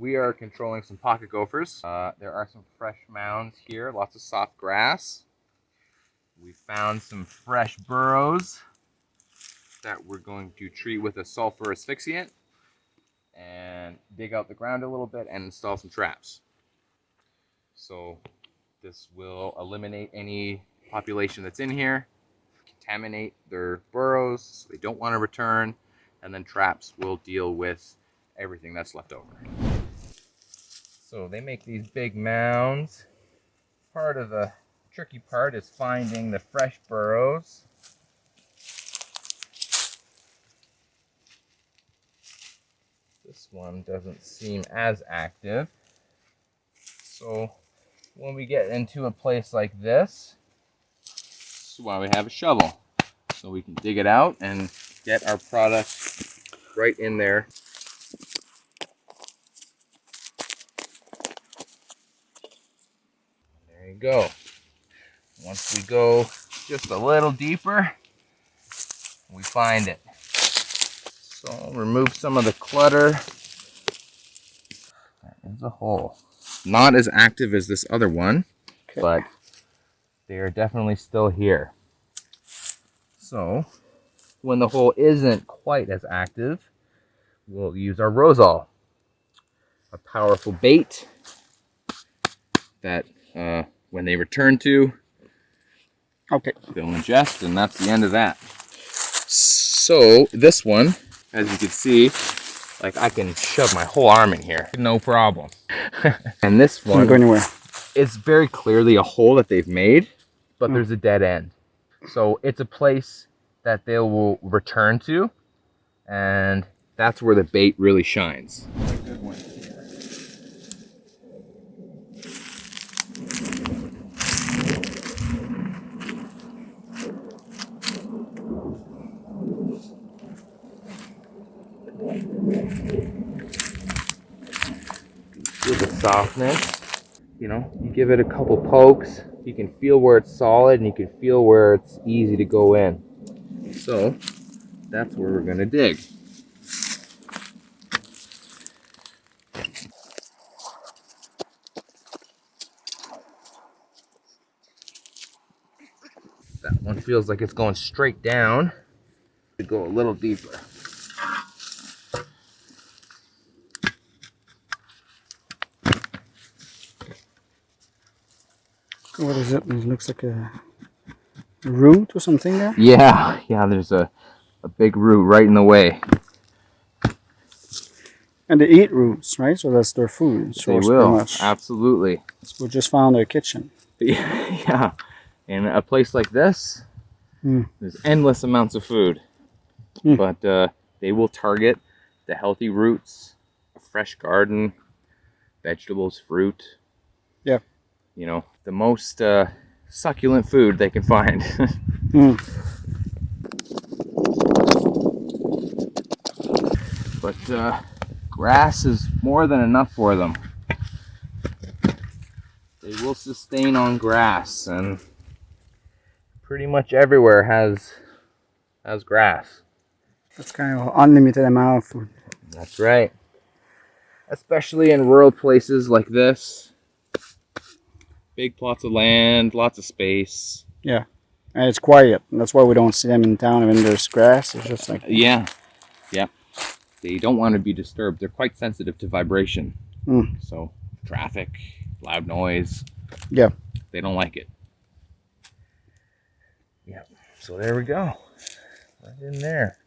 we are controlling some pocket gophers. There are some fresh mounds here, lots of soft grass. We found some fresh burrows that we're going to treat with a sulfur asphyxiant and dig out the ground a little bit and install some traps. So this will eliminate any population that's in here, contaminate their burrows so they don't want to return, and then traps will deal with everything that's left over. So they make these big mounds. Part of the tricky part is finding the fresh burrows. This one doesn't seem as active. So when we get into a place like this, this is why we have a shovel. So we can dig it out and get our product right in there. There you go. Once we go just a little deeper, we find it. So I'll remove some of the clutter. That is a hole. Not as active as this other one, okay, but they are definitely still here. So when the hole isn't quite as active, we'll use our Rosal, a powerful bait that when they return to, okay, they'll ingest, and that's the end of that. So this one, as you can see, like I can shove my whole arm in here, no problem. And this one, go anywhere. It's very clearly a hole that they've made, but there's a dead end. So it's a place that they will return to, and that's where the bait really shines. A good one here. Feel the softness, you know, you give it a couple pokes, you can feel where it's solid and you can feel where it's easy to go in. So that's where we're going to dig. That one feels like it's going straight down. To go a little deeper. What is it? It looks like a root or something there? Yeah, there's a big root right in the way. And they eat roots, right? So that's their food source. They will, pretty much. Absolutely. So we just found their kitchen. Yeah. In a place like this, there's endless amounts of food. But they will target the healthy roots, a fresh garden, vegetables, fruit. Yeah. You know, the most succulent food they can find. But grass is more than enough for them. They will sustain on grass, and pretty much everywhere has grass. That's kind of unlimited amount of food. That's right. Especially in rural places like this. Big plots of land, lots of space. Yeah. And it's quiet. That's why we don't see them in town when there's grass. It's just like... Yeah. They don't want to be disturbed. They're quite sensitive to vibration. So traffic, loud noise. Yeah. They don't like it. Yeah. So there we go. Right in there.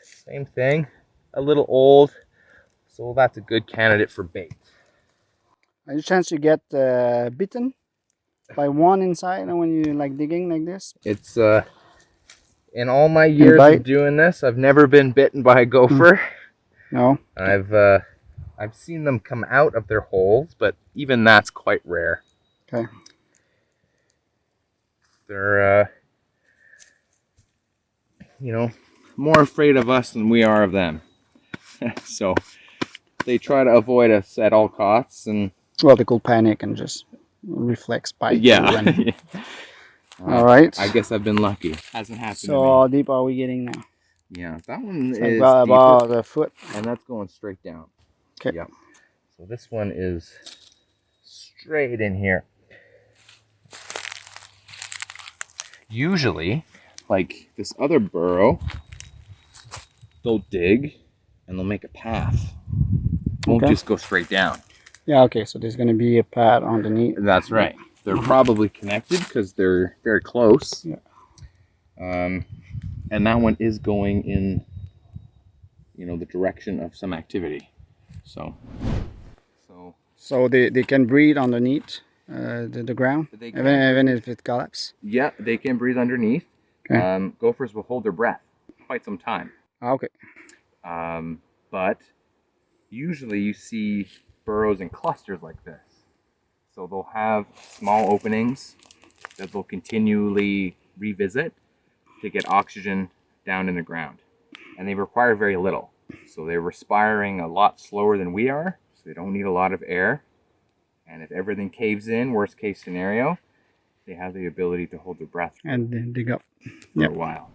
Same thing. A little old. So that's a good candidate for bait. Any chance you get bitten by one inside when you like digging like this? It's in all my years of doing this, I've never been bitten by a gopher. No. I've seen them come out of their holes, but even that's quite rare. Okay. They're you know, more afraid of us than we are of them. So they try to avoid us at all costs, and well, they could panic and just reflex bite. Yeah. All right. I guess I've been lucky. Hasn't happened to me. So how deep are we getting now? Yeah, that one it's is about a foot. And that's going straight down. Okay. Yep. So this one is straight in here. Usually, like this other burrow, they'll dig and they'll make a path. Won't Okay. just go straight down. Yeah, okay, so there's gonna be a pad underneath. That's right. They're probably connected because they're very close. Yeah. And that one is going in, you know, the direction of some activity. So they can breathe underneath the ground, even if it collapses. Yeah, they can breathe underneath. Okay. Gophers will hold their breath quite some time. Okay. But usually you see burrows in clusters like this. So they'll have small openings that they'll continually revisit to get oxygen down in the ground. And they require very little. So they're respiring a lot slower than we are, so they don't need a lot of air. And if everything caves in, worst case scenario, they have the ability to hold their breath And then dig up for a while.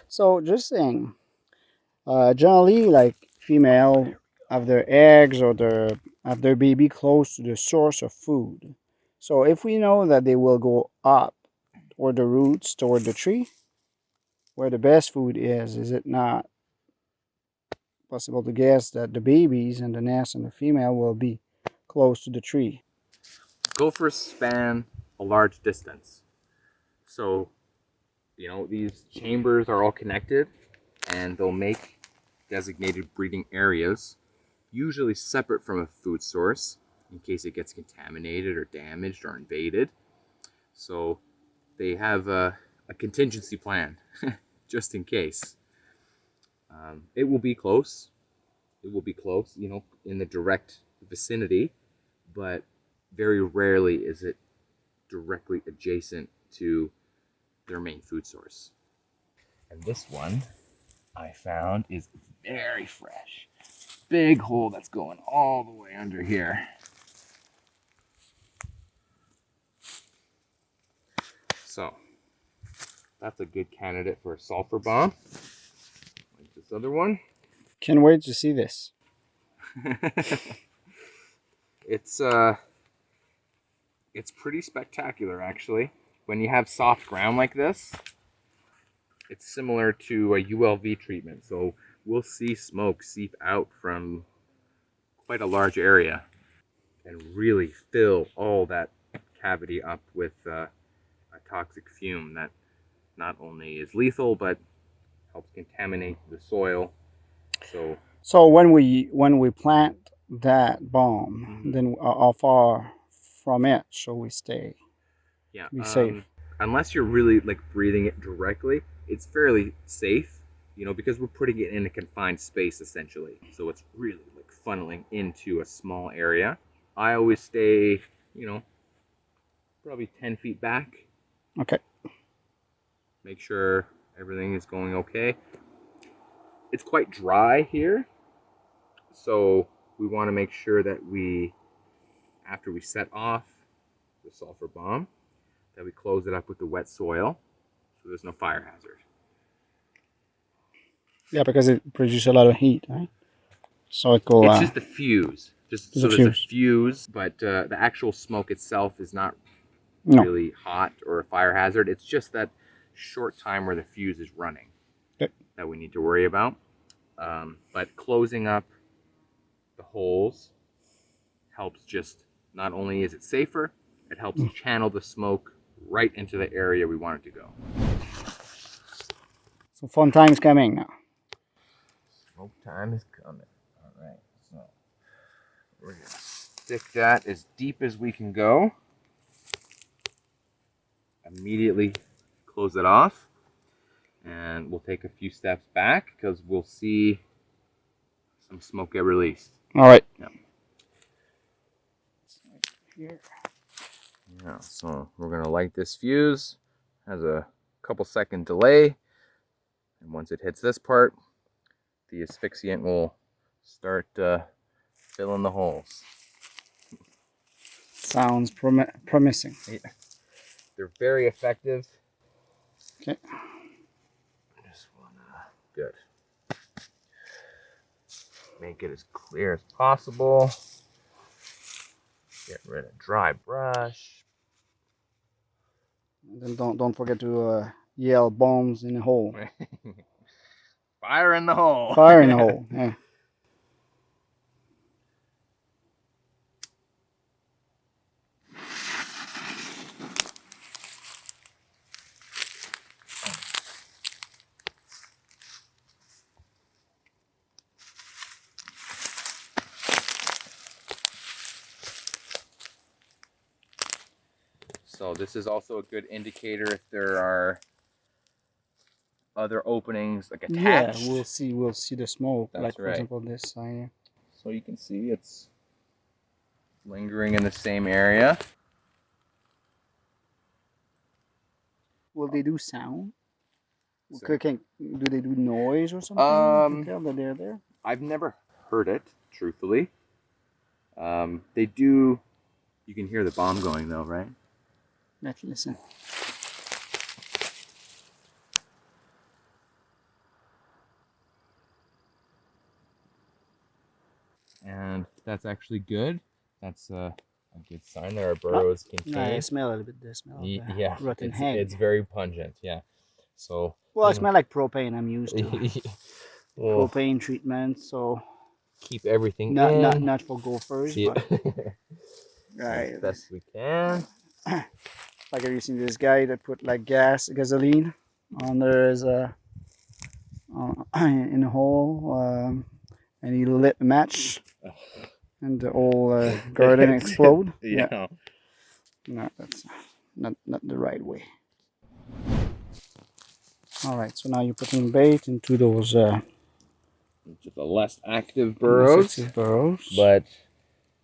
So just saying, generally, like female have their eggs or have their baby close to the source of food. So if we know that they will go up toward the roots, toward the tree, where the best food is it not possible to guess that the babies and the nest and the female will be close to the tree? Gophers span a large distance. So, you know, these chambers are all connected and they'll make designated breeding areas, usually separate from a food source in case it gets contaminated or damaged or invaded. So they have a contingency plan just in case. It will be close. It will be close, you know, in the direct vicinity, but very rarely is it directly adjacent to their main food source. And this one I found is very fresh. Big hole that's going all the way under here. So that's a good candidate for a sulfur bomb. Like this other one. Can't wait to see this. It's pretty spectacular actually. When you have soft ground like this, it's similar to a ULV treatment. So we'll see smoke seep out from quite a large area and really fill all that cavity up with a toxic fume that not only is lethal but helps contaminate the soil. So when we plant that bomb, then how far from it shall we stay? Yeah, Be safe. Unless you're really like breathing it directly, it's fairly safe, you know, because we're putting it in a confined space essentially. So it's really like funneling into a small area. I always stay, you know, probably 10 feet back. Okay. Make sure everything is going okay. It's quite dry here, so we want to make sure that after we set off the sulfur bomb, that we close it up with the wet soil so there's no fire hazard. Yeah, because it produces a lot of heat, right? So it will. It's just the fuse. So there's a fuse, but the actual smoke itself is not really hot or a fire hazard. It's just that short time where the fuse is running that we need to worry about. But closing up the holes helps. Just not only is it safer, it helps channel the smoke right into the area we want it to go. So fun time's coming now. Smoke time is coming. All right, so we're gonna stick that as deep as we can go. Immediately close it off, and we'll take a few steps back because we'll see some smoke get released. All right. Here. Yeah, so we're gonna light this fuse. Has a couple second delay, and once it hits this part, the asphyxiant will start filling the holes. Sounds promising. Yeah. They're very effective. Okay. make it as clear as possible. Get rid of dry brush. And then don't forget to yell bombs in the hole. Fire in the hole. Fire in the hole. Yeah. So this is also a good indicator if there are other openings like attached. Yeah, we'll see the smoke. That's like for right. example this side here. So you can see it's lingering in the same area. Will they do sound? So, Do they do noise or something? You can tell that they're there. I've never heard it, truthfully. They do. You can hear the bomb going though, right? Let's listen. And that's actually good. That's a good sign that our burrows contain. Yeah, I smell a little bit. The smell of the Yeah, rotten egg. it's very pungent. Yeah. So. Well, I smell like propane. I'm used to Well, propane treatment, so keep everything in. Not for gophers, but right. As best we can. Like, have you seen this guy that put like gasoline under his in a hole, and he lit a match, and the whole garden explode? Yeah. No, that's not the right way. All right, so now you're putting bait into those Into the less active burrows, but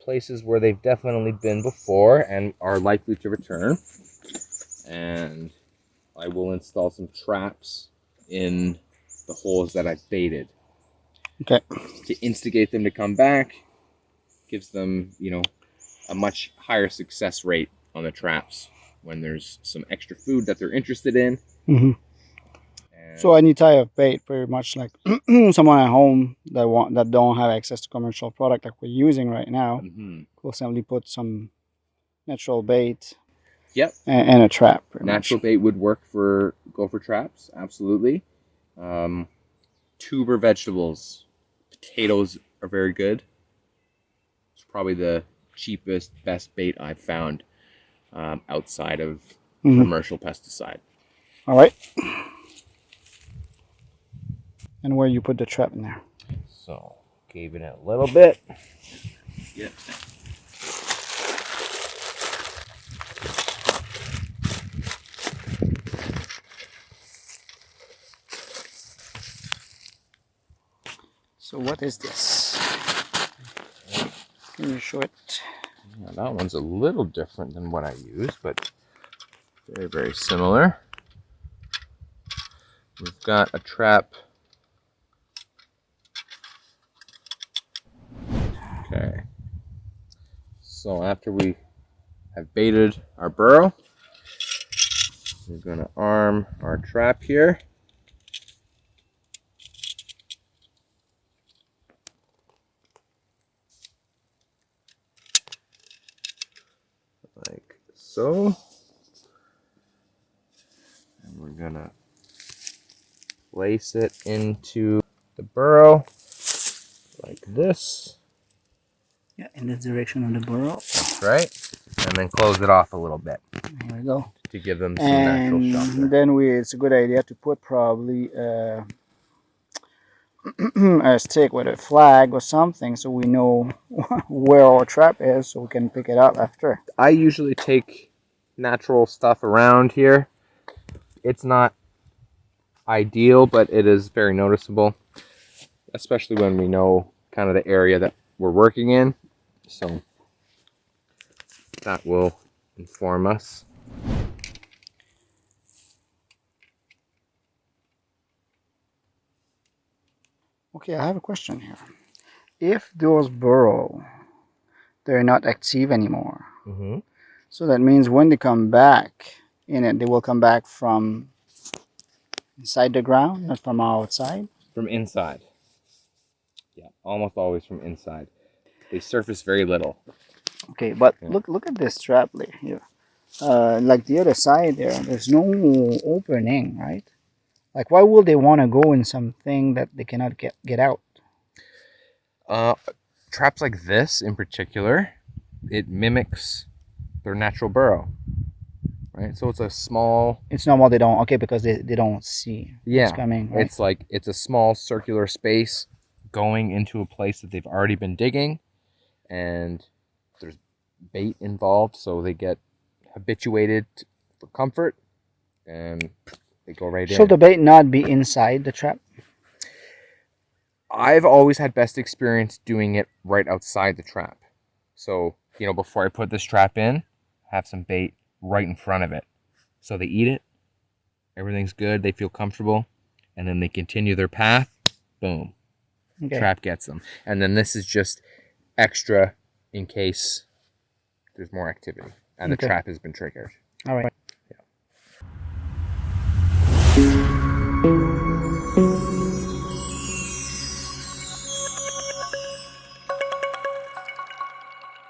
places where they've definitely been before and are likely to return. And I will install some traps in the holes that I've baited. Okay. To instigate them to come back, gives them, a much higher success rate on the traps when there's some extra food that they're interested in. Mm-hmm. So any type of bait, pretty much like someone at home that don't have access to commercial product like we're using right now, will simply put some natural bait. Yep. And a trap. Natural bait would work for gopher traps, absolutely. Tuber vegetables, potatoes are very good. It's probably the cheapest, best bait I've found outside of commercial pesticide. All right. And where you put the trap in there? So, gave it a little bit. Yep. So what is this? Can you show it? Yeah, that one's a little different than what I use, but very, very similar. We've got a trap. Okay. So after we have baited our burrow, we're going to arm our trap here. Like so. And we're going to place it into the burrow like this. Yeah, in the direction of the burrow. That's right. And then close it off a little bit. There we go. To give them some natural shelter. Then it's a good idea to put probably a stick with a flag or something so we know where our trap is so we can pick it up after. I usually take natural stuff around here. It's not ideal, but it is very noticeable, especially when we know kind of the area that we're working in. So that will inform us. Okay, I have a question here. If those burrow, they're not active anymore. So that means when they come back in it, they will come back from inside the ground, not from outside? From inside. Yeah, almost always from inside. They surface very little. Okay, but Yeah. look at this trap layer here. Like the other side there, there's no opening, right? Like, why would they want to go in something that they cannot get out? Uh, Traps like this in particular, it mimics their natural burrow, right? So it's a small, It's normal they don't. Okay, because they don't see what's yeah, coming, right? it's like it's a small circular space going into a place that they've already been digging, and there's bait involved, so they get habituated for comfort, and they go right Should the in. bait not be inside the trap? I've always had best experience doing it right outside the trap. So, before I put this trap in, have some bait right in front of it. So they eat it, everything's good, they feel comfortable, and then they continue their path. Boom. Okay. Trap gets them. And then this is just extra in case there's more activity and the Okay. trap has been triggered. All right.